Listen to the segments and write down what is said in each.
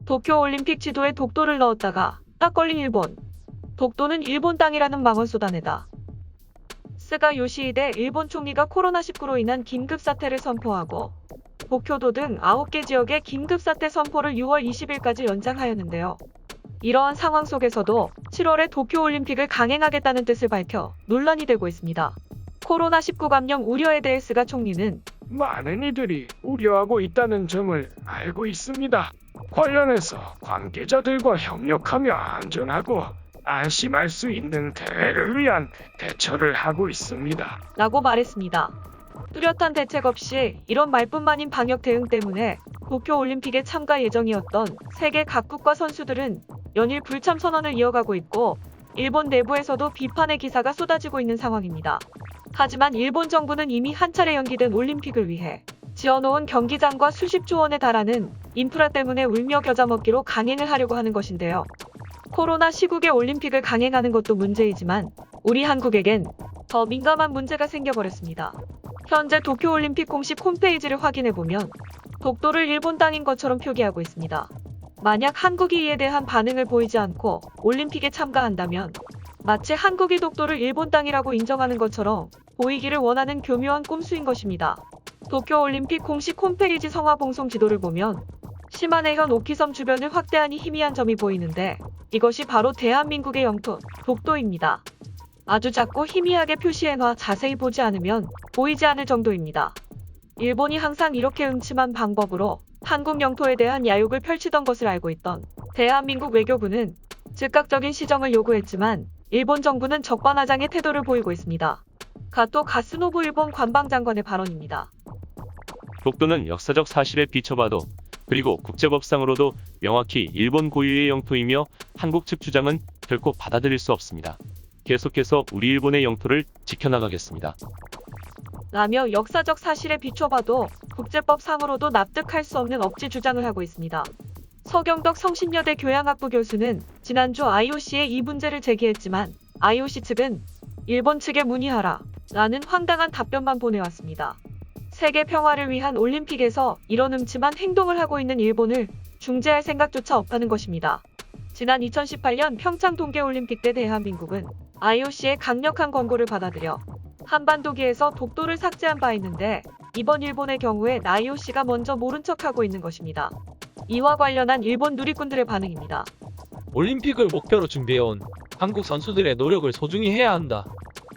도쿄올림픽 지도에 독도를 넣었다가 딱 걸린 일본. 독도는 일본 땅이라는 망언 쏟아내다. 스가 요시히데 일본 총리가 코로나19로 인한 긴급사태를 선포하고 도쿄도 등 9개 지역의 긴급사태 선포를 6월 20일까지 연장하였는데요. 이러한 상황 속에서도 7월에 도쿄올림픽을 강행하겠다는 뜻을 밝혀 논란이 되고 있습니다. 코로나19 감염 우려에 대해 스가 총리는 많은 이들이 우려하고 있다는 점을 알고 있습니다. 관련해서 관계자들과 협력하며 안전하고 안심할 수 있는 대회를 위한 대처를 하고 있습니다. 라고 말했습니다. 뚜렷한 대책 없이 이런 말뿐만인 방역 대응 때문에 도쿄올림픽에 참가 예정이었던 세계 각국과 선수들은 연일 불참 선언을 이어가고 있고 일본 내부에서도 비판의 기사가 쏟아지고 있는 상황입니다. 하지만 일본 정부는 이미 한 차례 연기된 올림픽을 위해 지어놓은 경기장과 수십조 원에 달하는 인프라 때문에 울며 겨자 먹기로 강행을 하려고 하는 것인데요. 코로나 시국에 올림픽을 강행하는 것도 문제이지만 우리 한국에겐 더 민감한 문제가 생겨버렸습니다. 현재 도쿄올림픽 공식 홈페이지를 확인해보면 독도를 일본 땅인 것처럼 표기하고 있습니다. 만약 한국이 이에 대한 반응을 보이지 않고 올림픽에 참가한다면 마치 한국이 독도를 일본 땅이라고 인정하는 것처럼 보이기를 원하는 교묘한 꼼수인 것입니다. 도쿄올림픽 공식 홈페이지 성화봉송 지도를 보면 시마네현 오키섬 주변을 확대하니 희미한 점이 보이는데 이것이 바로 대한민국의 영토 독도입니다. 아주 작고 희미하게 표시해놔 자세히 보지 않으면 보이지 않을 정도입니다. 일본이 항상 이렇게 음침한 방법으로 한국 영토에 대한 야욕을 펼치던 것을 알고 있던 대한민국 외교부는 즉각적인 시정을 요구했지만 일본 정부는 적반하장의 태도를 보이고 있습니다. 가토 가스노부 일본 관방장관의 발언입니다. 독도는 역사적 사실에 비춰봐도 그리고 국제법상으로도 명확히 일본 고유의 영토이며 한국 측 주장은 결코 받아들일 수 없습니다. 계속해서 우리 일본의 영토를 지켜나가겠습니다. 라며 역사적 사실에 비춰봐도 국제법상으로도 납득할 수 없는 억지 주장을 하고 있습니다. 서경덕 성신여대 교양학부 교수는 지난주 IOC에 이 문제를 제기했지만 IOC 측은 일본 측에 문의하라 라는 황당한 답변만 보내왔습니다. 세계 평화를 위한 올림픽에서 이런 음침한 행동을 하고 있는 일본을 중재할 생각조차 없다는 것입니다. 지난 2018년 평창 동계올림픽 때 대한민국은 IOC의 강력한 권고를 받아들여 한반도기에서 독도를 삭제한 바 있는데 이번 일본의 경우에 IOC가 먼저 모른 척하고 있는 것입니다. 이와 관련한 일본 누리꾼들의 반응입니다. 올림픽을 목표로 준비해온 한국 선수들의 노력을 소중히 해야 한다.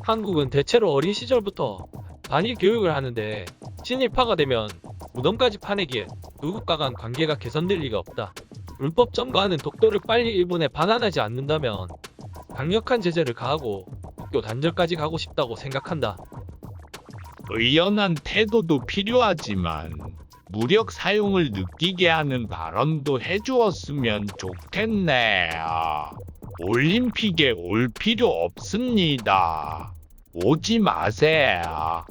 한국은 대체로 어린 시절부터 반일 교육을 하는데 친일파가 되면 무덤까지 파내기에 두 국가 간 관계가 개선될 리가 없다. 불법 점거하는 독도를 빨리 일본에 반환하지 않는다면 강력한 제재를 가하고 국교 단절까지 가고 싶다고 생각한다. 의연한 태도도 필요하지만 무력 사용을 느끼게 하는 발언도 해주었으면 좋겠네요. 올림픽에 올 필요 없습니다. 오지 마세요.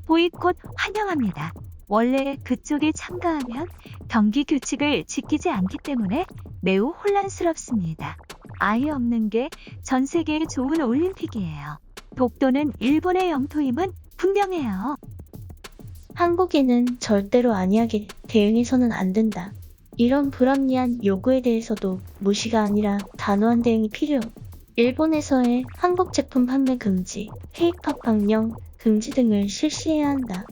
보이콧 환영합니다. 원래 그쪽에 참가하면 경기 규칙을 지키지 않기 때문에 매우 혼란스럽습니다. 아예 없는 게 전 세계에 좋은 올림픽이에요. 독도는 일본의 영토임은 분명해요. 한국에는 절대로 안이하게 대응해서는 안 된다. 이런 불합리한 요구에 대해서도 무시가 아니라 단호한 대응이 필요. 일본에서의 한국 제품 판매 금지, K-팝 방영 금지 등을 실시해야 한다.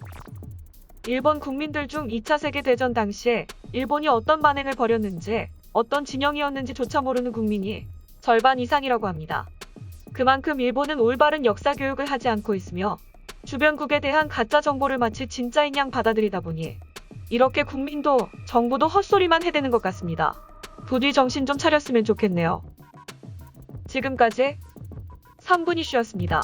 일본 국민들 중 2차 세계대전 당시에 일본이 어떤 만행을 벌였는지 어떤 진영이었는지조차 모르는 국민이 절반 이상이라고 합니다. 그만큼 일본은 올바른 역사 교육을 하지 않고 있으며 주변국에 대한 가짜 정보를 마치 진짜인 양 받아들이다 보니 이렇게 국민도 정부도 헛소리만 해대는 것 같습니다. 부디 정신 좀 차렸으면 좋겠네요. 지금까지 3분 이슈였습니다.